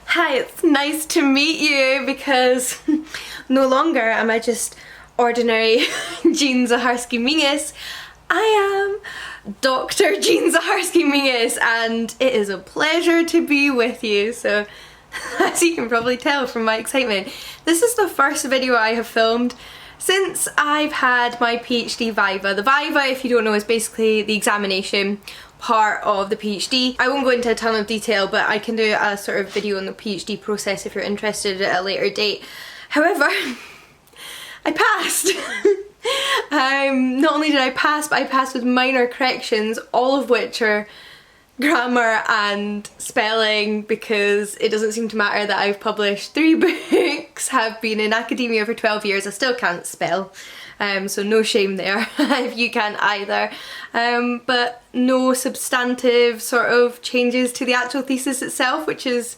Hi, it's nice to meet you because no longer am I just ordinary Jean Zacharski-Mingus. I am Dr. Jean Zacharski-Mingus and it is a pleasure to be with you. So as you can probably tell from my excitement, this is the first video I have filmed since I've had my PhD Viva. The Viva, if you don't know, is basically the examination part of the PhD. I won't go into a ton of detail, but I can do a sort of video on the PhD process if you're interested at a later date. However, I passed. Not only did I pass, but I passed with minor corrections, all of which are grammar and spelling, because it doesn't seem to matter that I've published 3 books, have been in academia for 12 years, I still can't spell. So no shame there if you can't either. But no substantive sort of changes to the actual thesis itself, which is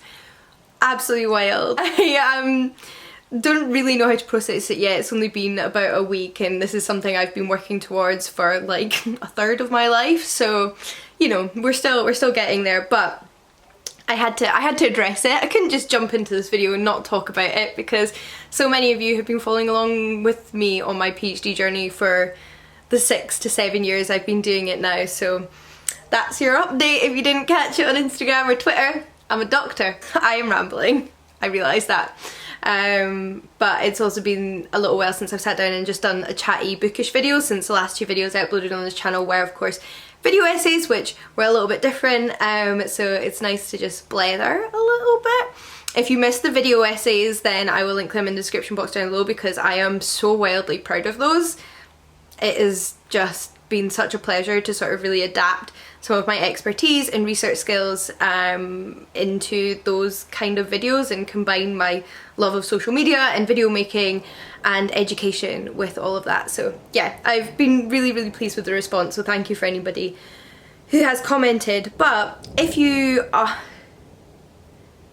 absolutely wild. I don't really know how to process it yet. It's only been about a week and this is something I've been working towards for like a third of my life, so you know, we're still getting there, but I had to address it. I couldn't just jump into this video and not talk about it because so many of you have been following along with me on my PhD journey for the 6 to 7 years I've been doing it now. So that's your update if you didn't catch it on Instagram or Twitter. I'm a doctor. I am rambling, I realise that. But it's also been a little while since I've sat down and just done a chatty bookish video, since the last 2 videos I uploaded on this channel were of course video essays, which were a little bit different, so it's nice to just blather a little bit. If you missed the video essays, then I will link them in the description box down below because I am so wildly proud of those. It has just been such a pleasure to sort of really adapt some of my expertise and research skills into those kind of videos and combine my love of social media and video making and education with all of that. So yeah, I've been really pleased with the response, so thank you for anybody who has commented. But if you are,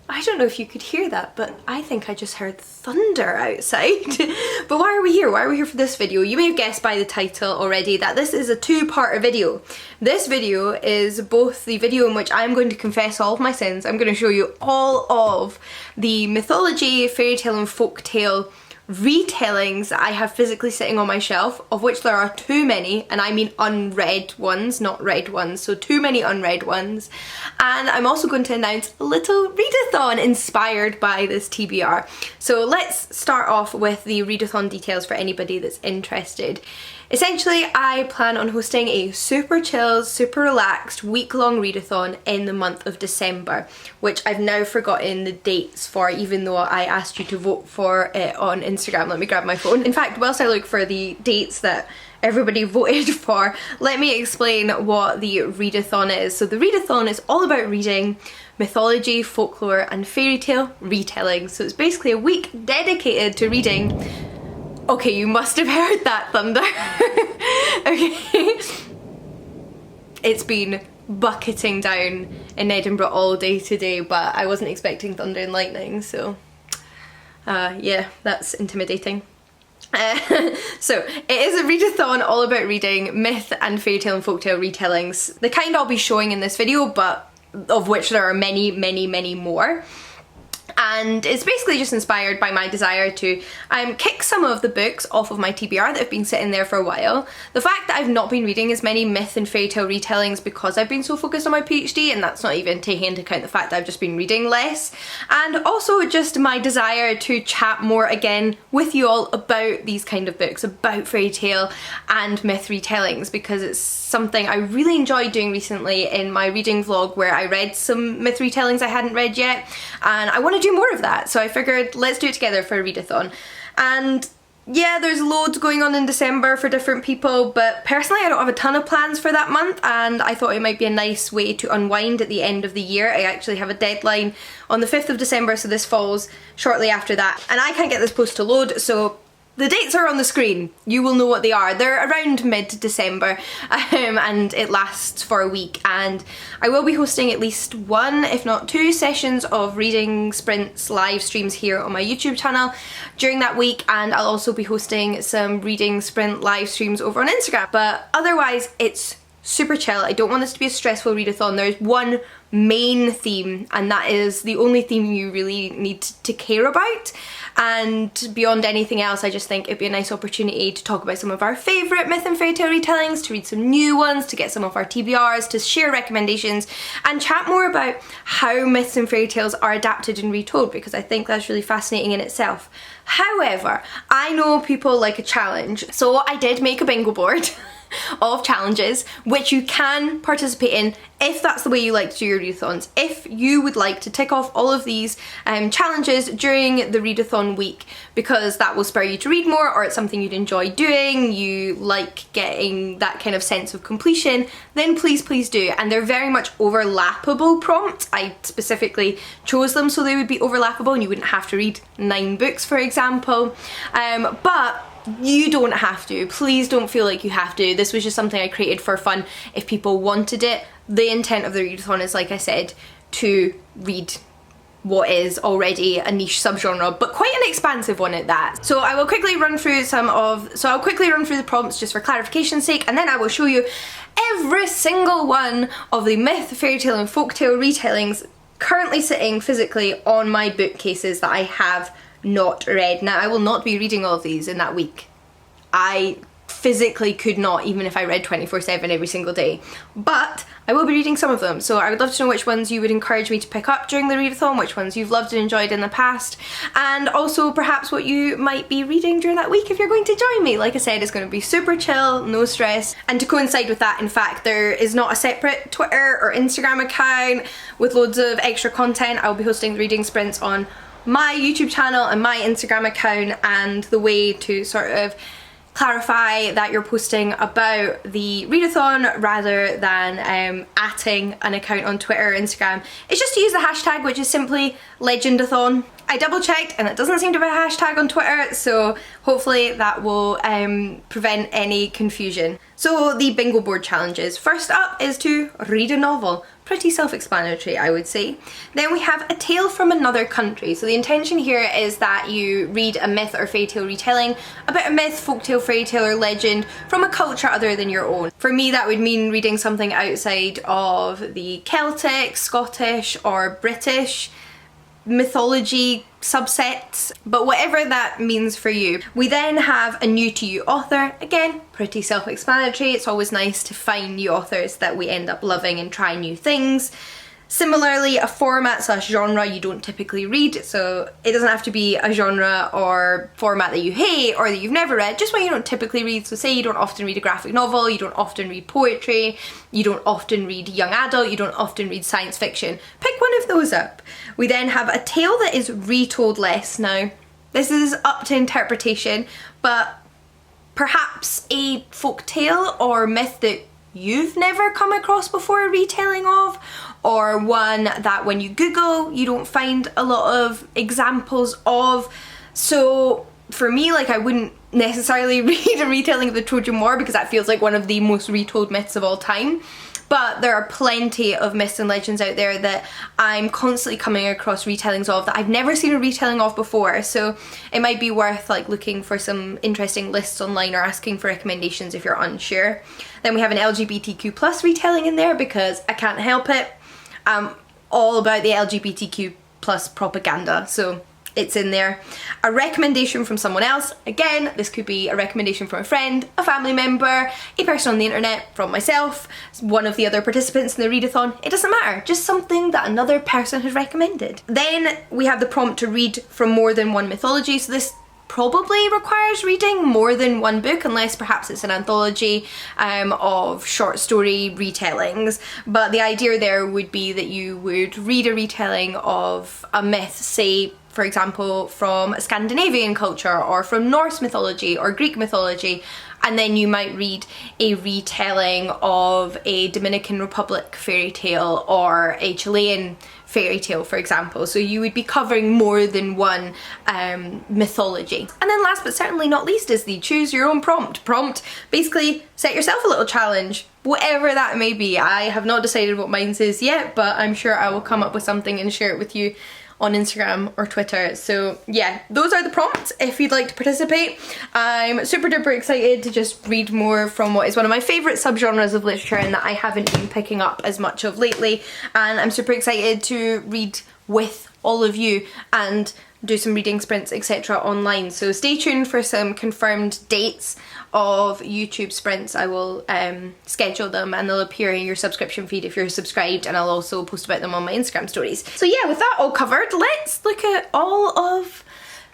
I don't know if you could hear that, but I think I just heard thunder outside. But why are we here? Why are we here for this video? You may have guessed by the title already that this is a 2-part video. This video is both the video in which I'm going to confess all of my sins. I'm going to show you all of the mythology, fairy tale and folk tale retellings that I have physically sitting on my shelf, of which there are too many, and I mean unread ones, not read ones, so too many unread ones. And I'm also going to announce a little readathon inspired by this TBR. So let's start off with the readathon details for anybody that's interested. Essentially, I plan on hosting a super chill, super relaxed week-long readathon in the month of December, which I've now forgotten the dates for, even though I asked you to vote for it on Instagram. Let me grab my phone. In fact, whilst I look for the dates that everybody voted for, let me explain what the readathon is. So the readathon is all about reading mythology, folklore and fairy tale retelling. So it's basically a week dedicated to reading. Okay, you must have heard that thunder. Okay. It's been bucketing down in Edinburgh all day today, but I wasn't expecting thunder and lightning, so yeah, that's intimidating. So it is a readathon all about reading myth and fairy tale and folktale retellings. The kind I'll be showing in this video, but of which there are many more. And it's basically just inspired by my desire to kick some of the books off of my TBR that have been sitting there for a while. The fact that I've not been reading as many myth and fairy tale retellings because I've been so focused on my PhD, and that's not even taking into account the fact that I've just been reading less. And also just my desire to chat more again with you all about these kind of books, about fairy tale and myth retellings, because it's something I really enjoyed doing recently in my reading vlog where I read some myth retellings I hadn't read yet, and I want to do more of that, so I figured let's do it together for a readathon. And yeah, there's loads going on in December for different people, but personally I don't have a ton of plans for that month, and I thought it might be a nice way to unwind at the end of the year. I actually have a deadline on the 5th of December, so this falls shortly after that, and I can't get this post to load, so the dates are on the screen. You will know what they are. They're around mid-December, and it lasts for a week, and I will be hosting at least 1, if not 2 sessions of reading sprints live streams here on my YouTube channel during that week, and I'll also be hosting some reading sprint live streams over on Instagram. But otherwise it's super chill. I don't want this to be a stressful readathon. There's one main theme, and that is the only theme you really need to care about. And beyond anything else, I just think it'd be a nice opportunity to talk about some of our favourite myth and fairy tale retellings, to read some new ones, to get some of our TBRs, to share recommendations, and chat more about how myths and fairy tales are adapted and retold, because I think that's really fascinating in itself. However, I know people like a challenge, so I did make a bingo board of challenges which you can participate in if that's the way you like to do your readathons. If you would like to tick off all of these challenges during the readathon week, because that will spur you to read more, or it's something you'd enjoy doing, you like getting that kind of sense of completion, then please do. And they're very much overlappable prompts. I specifically chose them so they would be overlappable and you wouldn't have to read 9 books, for example. But you don't have to. Please don't feel like you have to. This was just something I created for fun if people wanted it. The intent of the readathon is, like I said, to read what is already a niche subgenre, but quite an expansive one at that. So I will quickly run through the prompts just for clarification's sake, and then I will show you every single one of the myth, fairy tale and folktale retellings currently sitting physically on my bookcases that I have not read. Now, I will not be reading all of these in that week. I physically could not, even if I read 24/7 every single day, but I will be reading some of them. So I would love to know which ones you would encourage me to pick up during the readathon, which ones you've loved and enjoyed in the past, and also perhaps what you might be reading during that week if you're going to join me. Like I said, it's going to be super chill, no stress, and to coincide with that, in fact, there is not a separate Twitter or Instagram account with loads of extra content. I'll be hosting the reading sprints on my YouTube channel and my Instagram account, and the way to sort of clarify that you're posting about the readathon rather than atting an account on Twitter or Instagram is just to use the hashtag, which is simply Legendathon. I double checked and it doesn't seem to have a hashtag on Twitter, so hopefully that will prevent any confusion. So the bingo board challenges. First up is to read a novel. Pretty self-explanatory, I would say. Then we have a tale from another country. So the intention here is that you read a myth or fairy tale retelling about a myth, folktale, fairy tale or legend from a culture other than your own. For me, that would mean reading something outside of the Celtic, Scottish or British mythology subsets, but whatever that means for you. We then have a new to you author. Again, pretty self-explanatory. It's always nice to find new authors that we end up loving and try new things. Similarly, a format / genre you don't typically read, so it doesn't have to be a genre or format that you hate or that you've never read, just one you don't typically read. So say you don't often read a graphic novel, you don't often read poetry, you don't often read young adult, you don't often read science fiction. Pick one of those up. We then have a tale that is retold less. Now, this is up to interpretation, but perhaps a folk tale or myth that you've never come across before a retelling of, or one that when you Google you don't find a lot of examples of. So for me, like, I wouldn't necessarily read a retelling of the Trojan War because that feels like one of the most retold myths of all time. But there are plenty of myths and legends out there that I'm constantly coming across retellings of that I've never seen a retelling of before. So it might be worth like looking for some interesting lists online or asking for recommendations if you're unsure. Then we have an LGBTQ plus retelling in there because I can't help it. I'm all about the LGBTQ plus propaganda, so it's in there. A recommendation from someone else. Again, this could be a recommendation from a friend, a family member, a person on the internet, from myself, one of the other participants in the readathon. It doesn't matter, just something that another person has recommended. Then we have the prompt to read from more than one mythology. So this probably requires reading more than one book, unless perhaps it's an anthology of short story retellings. But the idea there would be that you would read a retelling of a myth, say for example from Scandinavian culture or from Norse mythology or Greek mythology, and then you might read a retelling of a Dominican Republic fairy tale or a Chilean fairy tale, for example. So you would be covering more than one mythology. And then last but certainly not least is the choose your own prompt. Basically set yourself a little challenge, whatever that may be. I have not decided what mine is yet, but I'm sure I will come up with something and share it with you on Instagram or Twitter. So yeah, those are the prompts if you'd like to participate. I'm super duper excited to just read more from what is one of my favourite subgenres of literature and that I haven't been picking up as much of lately, and I'm super excited to read with all of you and do some reading sprints, etc. online. So stay tuned for some confirmed dates of YouTube sprints. I will schedule them and they'll appear in your subscription feed if you're subscribed, and I'll also post about them on my Instagram stories. So yeah, with that all covered, let's look at all of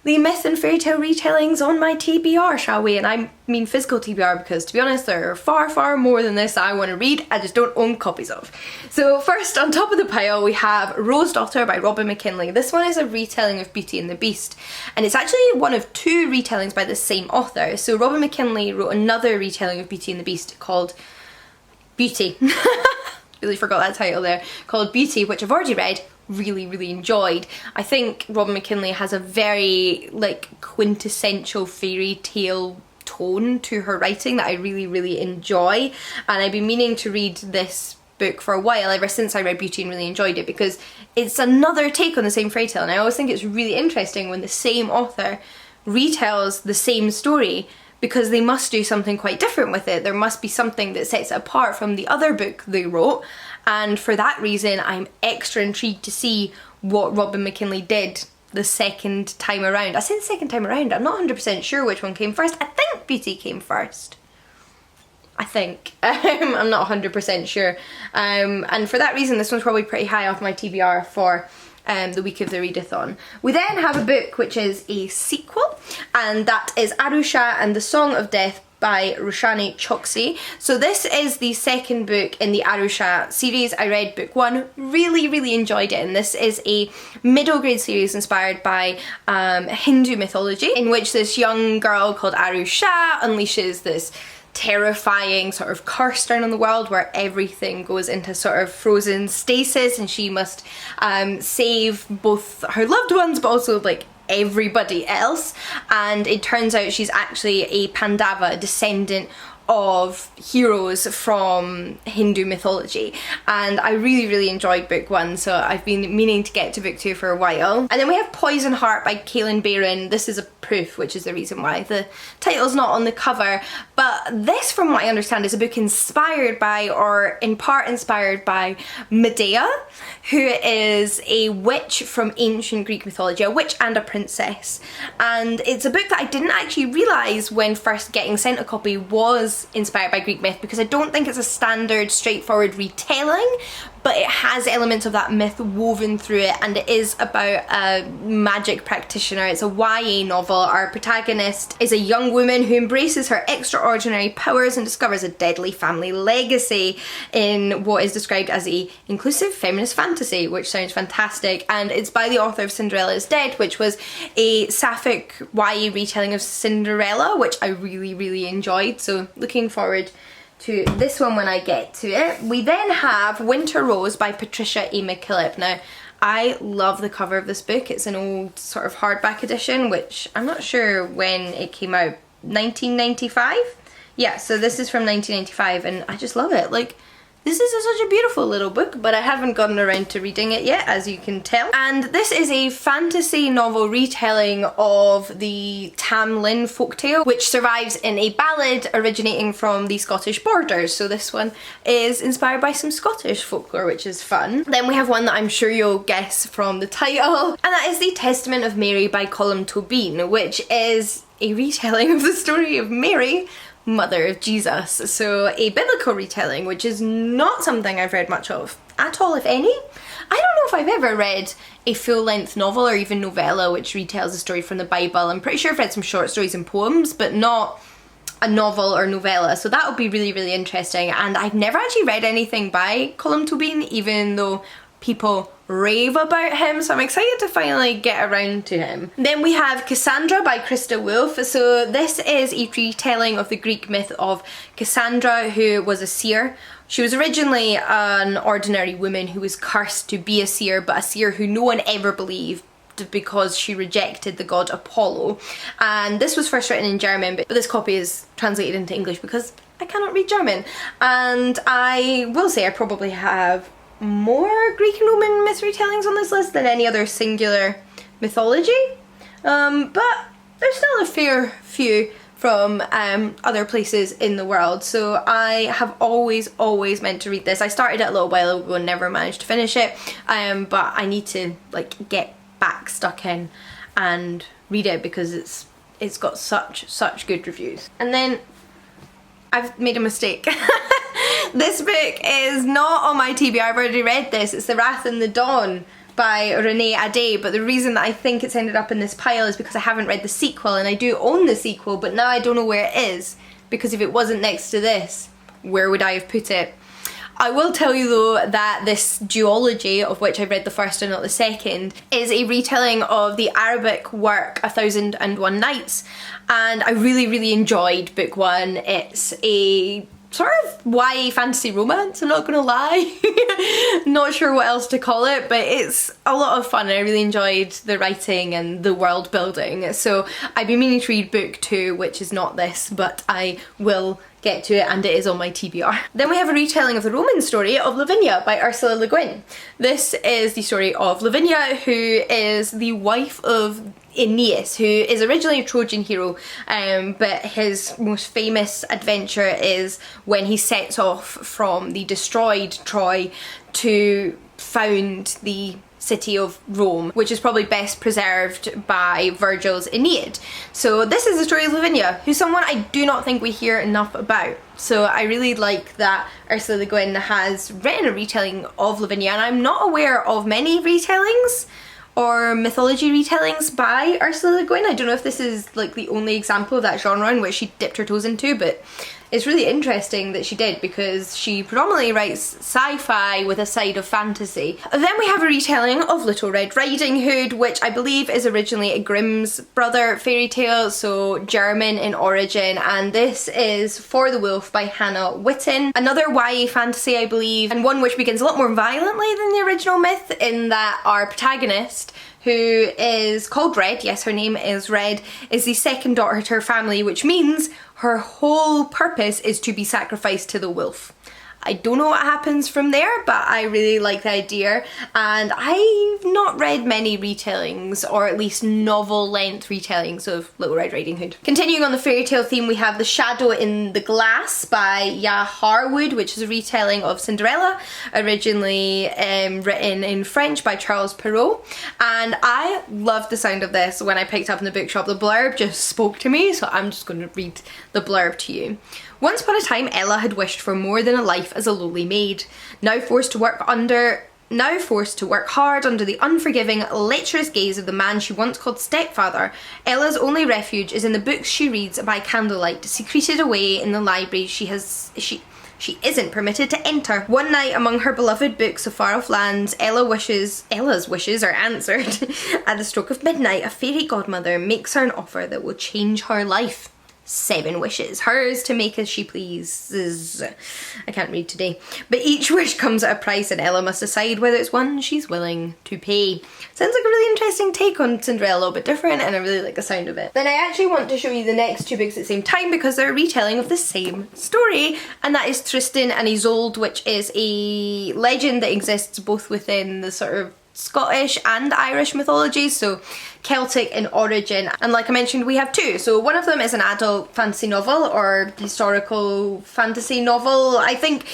the myth and fairy tale retellings on my TBR, shall we? And I mean physical TBR because, to be honest, there are far, far more than this that I want to read. I just don't own copies of. So first, on top of the pile, we have Rose Daughter by Robin McKinley. This one is a retelling of Beauty and the Beast, and it's actually one of two retellings by the same author. So Robin McKinley wrote another retelling of Beauty and the Beast called Beauty. Really forgot that title there. Called Beauty, which I've already read. Really enjoyed. I think Robin McKinley has a very like quintessential fairy tale tone to her writing that I really enjoy, and I've been meaning to read this book for a while, ever since I read Beauty and really enjoyed it, because it's another take on the same fairy tale, and I always think it's really interesting when the same author retells the same story, because they must do something quite different with it. There must be something that sets it apart from the other book they wrote, and for that reason I'm extra intrigued to see what Robin McKinley did the second time around. I say the second time around, I'm not 100% sure which one came first. I think Beauty came first. I think. I'm not 100% sure. And for that reason this one's probably pretty high off my TBR for the week of the readathon. We then have a book which is a sequel, and that is Arusha and the Song of Death by Roshani Choksi. So this is the second book in the Arusha series. I read book one, really enjoyed it, and this is a middle grade series inspired by Hindu mythology, in which this young girl called Arusha unleashes this terrifying sort of curse down on the world where everything goes into sort of frozen stasis, and she must save both her loved ones but also like everybody else. And it turns out she's actually a Pandava, a descendant of heroes from Hindu mythology, and I really enjoyed book one, so I've been meaning to get to book two for a while. And then we have Poison Heart by Kaylin Barron. This is a proof, which is the reason why the title's not on the cover, but this, from what I understand, is a book inspired by, or in part inspired by, Medea, who is a witch from ancient Greek mythology, a witch and a princess. And it's a book that I didn't actually realise when first getting sent a copy was inspired by Greek myth, because I don't think it's a standard straightforward retelling, but it has elements of that myth woven through it, and it is about a magic practitioner. It's a YA novel. Our protagonist is a young woman who embraces her extraordinary powers and discovers a deadly family legacy in what is described as a inclusive feminist fantasy, which sounds fantastic, and it's by the author of Cinderella is Dead, which was a sapphic YA retelling of Cinderella, which I really enjoyed, so looking forward to this one when I get to it. We then have Winter Rose by Patricia A. McKillip. Now, I love the cover of this book. It's an old sort of hardback edition, which I'm not sure when it came out, 1995? Yeah, so this is from 1995, and I just love it. Like, this is such a beautiful little book, but I haven't gotten around to reading it yet, as you can tell. And this is a fantasy novel retelling of the Tam Lin folktale, which survives in a ballad originating from the Scottish borders. So this one is inspired by some Scottish folklore, which is fun. Then we have one that I'm sure you'll guess from the title, and that is The Testament of Mary by Colm Tóibín, which is a retelling of the story of Mary, mother of Jesus. So a biblical retelling, which is not something I've read much of at all, if any. I don't know if I've ever read a full-length novel or even novella which retells a story from the Bible. I'm pretty sure I've read some short stories and poems, but not a novel or novella, so that would be really interesting. And I've never actually read anything by Colm Tóibín, even though people rave about him, so I'm excited to finally get around to him. Then we have Cassandra by Krista Wolf. So this is a retelling of the Greek myth of Cassandra, who was a seer. She was originally an ordinary woman who was cursed to be a seer, but a seer who no one ever believed because she rejected the god Apollo. And this was first written in German, but this copy is translated into English because I cannot read German. And I will say I probably have more Greek and Roman myth retellings on this list than any other singular mythology, but there's still a fair few from other places in the world, so I have always meant to read this. I started it a little while ago and never managed to finish it, but I need to like get back stuck in and read it because it's got such good reviews. And then I've made a mistake. This book is not on my TBR, I've already read this. It's The Wrath and the Dawn by Readathon, but the reason that I think it's ended up in this pile is because I haven't read the sequel, and I do own the sequel, but now I don't know where it is, because if it wasn't next to this, where would I have put it? I will tell you though that this duology, of which I've read the first and not the second, is a retelling of the Arabic work 1001 Nights, and I really enjoyed book one. It's a sort of YA fantasy romance, I'm not gonna lie. Not sure what else to call it, but it's a lot of fun. I really enjoyed the writing and the world building, so I've been meaning to read book two, which is not this, but I will get to it, and it is on my TBR. Then we have a retelling of the Roman story of Lavinia by Ursula Le Guin. This is the story of Lavinia, who is the wife of Aeneas, who is originally a Trojan hero, but his most famous adventure is when he sets off from the destroyed Troy to found the city of Rome, which is probably best preserved by Virgil's Aeneid. So this is the story of Lavinia, who's someone I do not think we hear enough about. So I really like that Ursula Le Guin has written a retelling of Lavinia, and I'm not aware of many retellings or mythology retellings by Ursula Le Guin. I don't know if this is like the only example of that genre in which she dipped her toes into, but it's really interesting that she did, because she predominantly writes sci-fi with a side of fantasy. Then we have a retelling of Little Red Riding Hood, which I believe is originally a Grimm's brother fairy tale, so German in origin, and this is For the Wolf by Hannah Witten. Another YA fantasy, I believe, and one which begins a lot more violently than the original myth, in that our protagonist, who is called Red, yes, her name is Red, is the second daughter to her family, which means her whole purpose is to be sacrificed to the wolf. I don't know what happens from there, but I really like the idea, and I've not read many retellings, or at least novel-length retellings of Little Red Riding Hood. Continuing on the fairy tale theme, we have The Shadow in the Glass by Ya Harwood, which is a retelling of Cinderella, originally written in French by Charles Perrault, and I loved the sound of this when I picked up in the bookshop. The blurb just spoke to me, so I'm just going to read the blurb to you. Once upon a time, Ella had wished for more than a life as a lowly maid. Now forced to work hard under the unforgiving, lecherous gaze of the man she once called stepfather, Ella's only refuge is in the books she reads by candlelight, secreted away in the library she isn't permitted to enter. One night, among her beloved books of far-off lands, Ella's wishes are answered. At the stroke of midnight, a fairy godmother makes her an offer that will change her life. 7 wishes, hers to make as she pleases. I can't read today. But each wish comes at a price, and Ella must decide whether it's one she's willing to pay. Sounds like a really interesting take on Cinderella, a little bit different, and I really like the sound of it. Then I actually want to show you the next 2 books at the same time, because they're a retelling of the same story, and that is Tristan and Isolde, which is a legend that exists both within the sort of Scottish and Irish mythologies, so Celtic in origin, and like I mentioned, we have 2. So one of them is an adult fantasy novel or historical fantasy novel. I think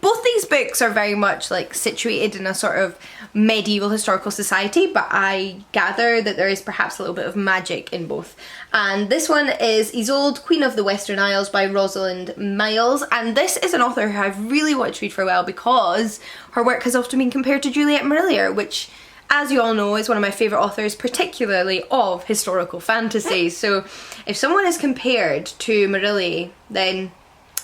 both these books are very much like situated in a sort of medieval historical society, but I gather that there is perhaps a little bit of magic in both. And this one is Isolde, Queen of the Western Isles by Rosalind Miles, and this is an author who I've really wanted to read for a while because her work has often been compared to Juliet Marillier, which, as you all know, is one of my favourite authors, particularly of historical fantasy. So if someone is compared to Marillier, then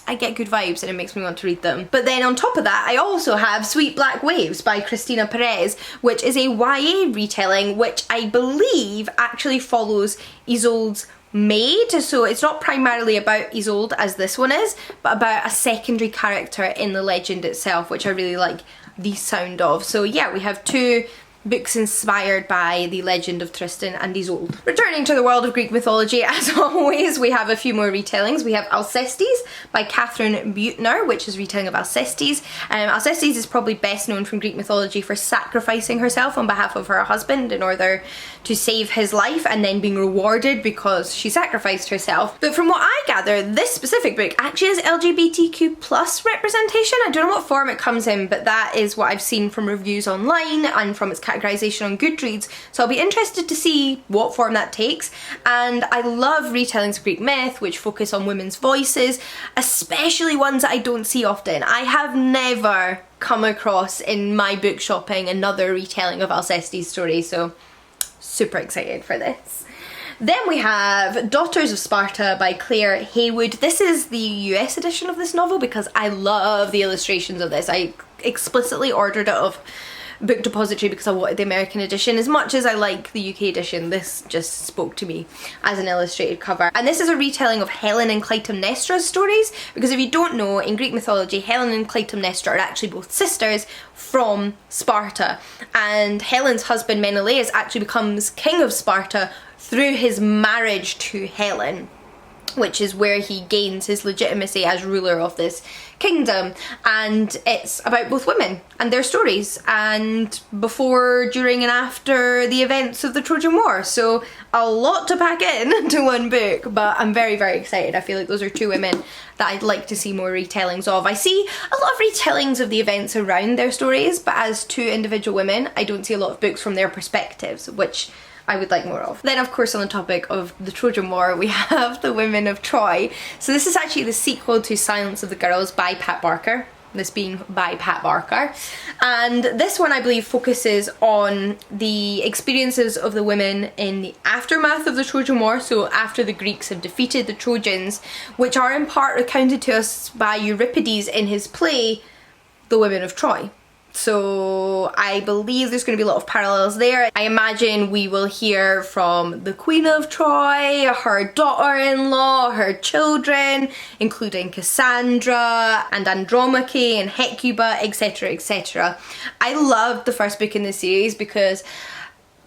I get good vibes and it makes me want to read them. But then on top of that, I also have Sweet Black Waves by Christina Perez, which is a YA retelling, which I believe actually follows Isolde's maid. So it's not primarily about Isolde as this one is, but about a secondary character in the legend itself, which I really like the sound of. So yeah, we have 2 books inspired by the legend of Tristan and Isolde. Returning to the world of Greek mythology, as always, we have a few more retellings. We have Alcestis by Catherine Buettner, which is a retelling of Alcestis. Alcestis is probably best known from Greek mythology for sacrificing herself on behalf of her husband in order to save his life and then being rewarded because she sacrificed herself. But from what I gather, this specific book actually has LGBTQ plus representation. I don't know what form it comes in, but that is what I've seen from reviews online and from its categorization on Goodreads, so I'll be interested to see what form that takes. And I love retellings of Greek myth which focus on women's voices, especially ones that I don't see often. I have never come across in my book shopping another retelling of Alcestis' story, so super excited for this. Then we have Daughters of Sparta by Claire Haywood. This is the US edition of this novel because I love the illustrations of this. I explicitly ordered it off Book Depository because I wanted the American edition. As much as I like the UK edition, this just spoke to me as an illustrated cover. And this is a retelling of Helen and Clytemnestra's stories, because if you don't know, in Greek mythology, Helen and Clytemnestra are actually both sisters from Sparta, and Helen's husband Menelaus actually becomes king of Sparta through his marriage to Helen, which is where he gains his legitimacy as ruler of this kingdom. And it's about both women and their stories, and before, during and after the events of the Trojan War. So a lot to pack in to one book, but I'm very, very excited. I feel like those are two women that I'd like to see more retellings of. I see a lot of retellings of the events around their stories, but as two individual women, I don't see a lot of books from their perspectives, which I would like more of. Then of course, on the topic of the Trojan War, we have The Women of Troy. So this is actually the sequel to Silence of the Girls by Pat Barker, this being by Pat Barker. And this one I believe focuses on the experiences of the women in the aftermath of the Trojan War, so after the Greeks have defeated the Trojans, which are in part recounted to us by Euripides in his play The Women of Troy. So I believe there's going to be a lot of parallels there. I imagine we will hear from the Queen of Troy, her daughter-in-law, her children, including Cassandra and Andromache and Hecuba, etc, etc. I loved the first book in the series because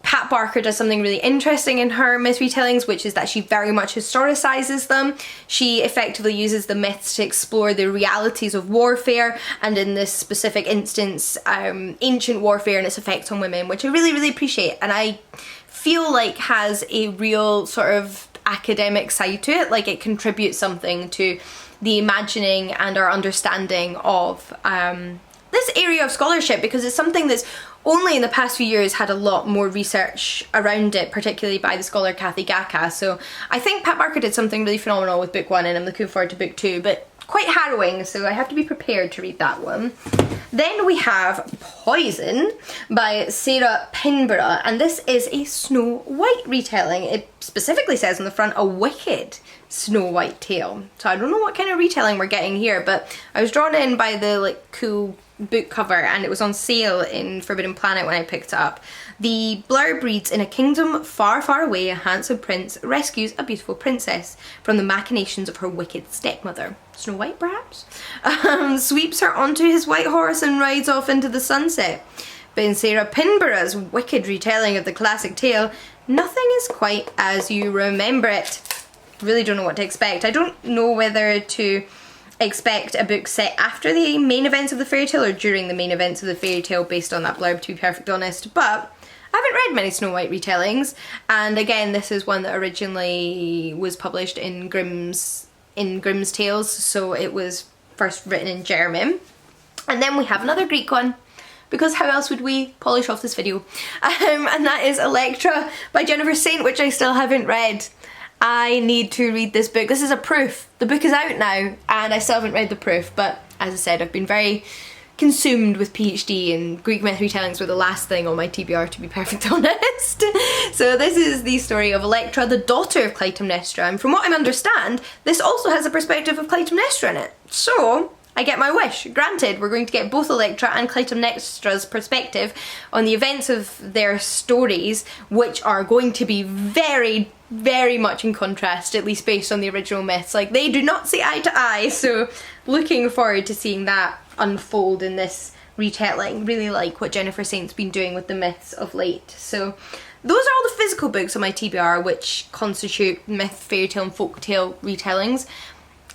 Pat Barker does something really interesting in her myth retellings, which is that she very much historicizes them. She effectively uses the myths to explore the realities of warfare, and in this specific instance, ancient warfare and its effects on women, which I really, really appreciate, and I feel like has a real sort of academic side to it. Like, it contributes something to the imagining and our understanding of this area of scholarship, because it's something that's only in the past few years had a lot more research around it, particularly by the scholar Kathy Gaka. So I think Pat Barker did something really phenomenal with book one, and I'm looking forward to book two, but quite harrowing, so I have to be prepared to read that one. Then we have Poison by Sarah Pinborough, and this is a Snow White retelling. It specifically says on the front, a wicked Snow White tale. So I don't know what kind of retelling we're getting here, but I was drawn in by the like cool book cover, and it was on sale in Forbidden Planet when I picked it up. The blurb reads, in a kingdom far, far away, a handsome prince rescues a beautiful princess from the machinations of her wicked stepmother, Snow White perhaps, sweeps her onto his white horse and rides off into the sunset. But in Sarah Pinborough's wicked retelling of the classic tale, nothing is quite as you remember it. Really don't know what to expect. I don't know whether to expect a book set after the main events of the fairy tale or during the main events of the fairy tale based on that blurb, to be perfectly honest, but I haven't read many Snow White retellings, and again this is one that originally was published in Grimm's Tales, so it was first written in German. And then we have another Greek one, because how else would we polish off this video, and that is Elektra by Jennifer Saint, which I still haven't read. I need to read this book. This is a proof. The book is out now and I still haven't read the proof, but as I said, I've been very consumed with PhD, and Greek myth retellings were the last thing on my TBR, to be perfectly honest. So this is the story of Elektra, the daughter of Clytemnestra, and from what I understand, this also has a perspective of Clytemnestra in it. So I get my wish. Granted, we're going to get both Elektra and Clytemnestra's perspective on the events of their stories, which are going to be very, very much in contrast, at least based on the original myths. Like, they do not see eye to eye, so looking forward to seeing that unfold in this retelling. Really like what Jennifer Saint's been doing with the myths of late. So those are all the physical books on my TBR which constitute myth, fairy tale and folk tale retellings.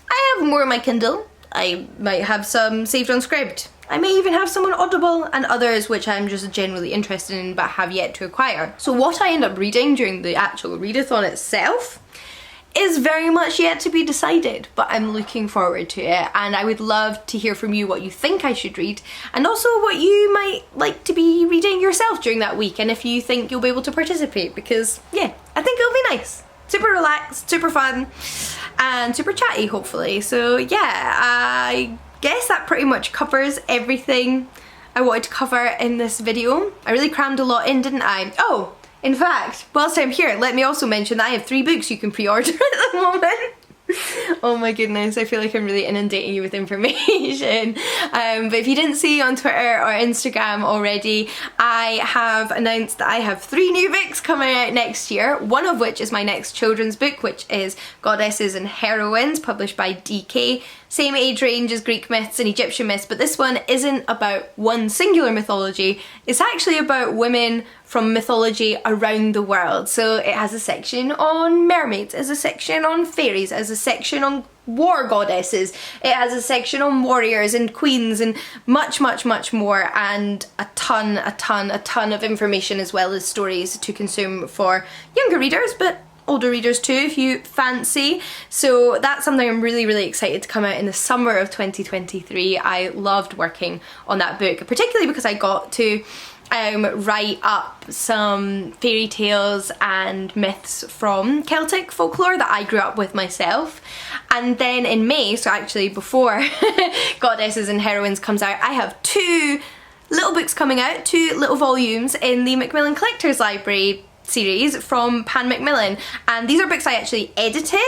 I have more on my Kindle. I might have some saved on Scribd. I may even have some on Audible, and others which I'm just generally interested in but have yet to acquire. So what I end up reading during the actual readathon itself is very much yet to be decided, but I'm looking forward to it, and I would love to hear from you what you think I should read, and also what you might like to be reading yourself during that week, and if you think you'll be able to participate, because yeah, I think it'll be nice. Super relaxed, super fun, and super chatty hopefully. So yeah, I guess that pretty much covers everything I wanted to cover in this video. I really crammed a lot in, didn't I? Oh, in fact, whilst I'm here, let me also mention that I have 3 books you can pre-order at the moment. Oh my goodness, I feel like I'm really inundating you with information. But if you didn't see on Twitter or Instagram already, I have announced that I have 3 new books coming out next year, one of which is my next children's book, which is Goddesses and Heroines, published by DK. Same age range as Greek myths and Egyptian myths, but this one isn't about one singular mythology, it's actually about women from mythology around the world. So it has a section on mermaids, it has a section on fairies, it has a section on war goddesses, it has a section on warriors and queens and much more, and a ton of information as well as stories to consume for younger readers, but older readers too if you fancy. So that's something I'm really excited to come out in the summer of 2023. I loved working on that book, particularly because I got to write up some fairy tales and myths from Celtic folklore that I grew up with myself. And then in May, so actually before Goddesses and Heroines comes out, I have 2 little books coming out, 2 little volumes in the McMillan Collector's Library series from Pan McMillan, and these are books I actually edited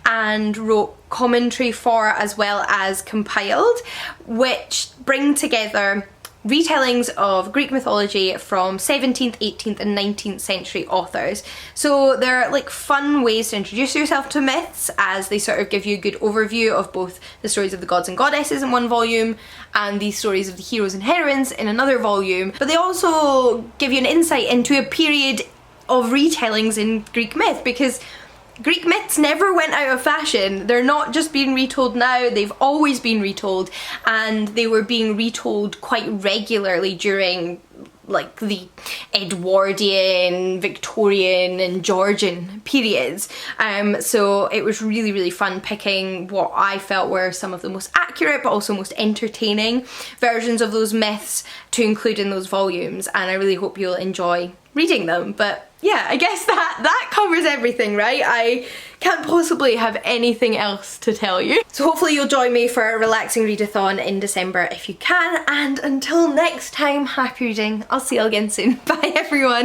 and wrote commentary for as well as compiled, which bring together retellings of Greek mythology from 17th, 18th and 19th century authors. So they're like fun ways to introduce yourself to myths, as they sort of give you a good overview of both the stories of the gods and goddesses in one volume and the stories of the heroes and heroines in another volume, but they also give you an insight into a period of retellings in Greek myth, because Greek myths never went out of fashion. They're not just being retold now, they've always been retold, and they were being retold quite regularly during like the Edwardian, Victorian and Georgian periods. So it was really fun picking what I felt were some of the most accurate but also most entertaining versions of those myths to include in those volumes, and I really hope you'll enjoy reading them. But yeah, I guess that covers everything, right? I can't possibly have anything else to tell you. So hopefully you'll join me for a relaxing readathon in December if you can, and until next time, happy reading. I'll see you all again soon. Bye everyone.